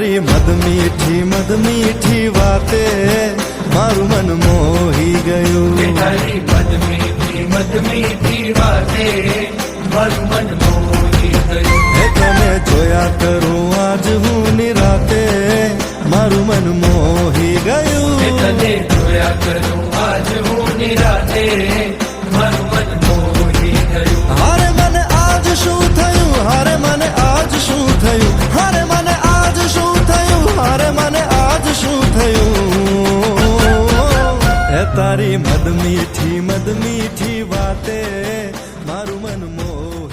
તારી મદ મીઠી વાતે મારું મન મોહી ગયું. તારી મદ મીઠી વાતે મારું મન મોહી ગયું. તને જોયા કરું આજ હું નિરાતે મારું મન મોહી ગયું. તને જોયા કરું આજ હું નિરાતે મારું મન મોહી ગયું. હારે મને આજ શું થયું, હારે મને આજ શું થયું, હારે મને આજ શું થયું, હારે મને આજ શું થયું. એ તારી મદ મીઠી વાતે મારું મન મોહ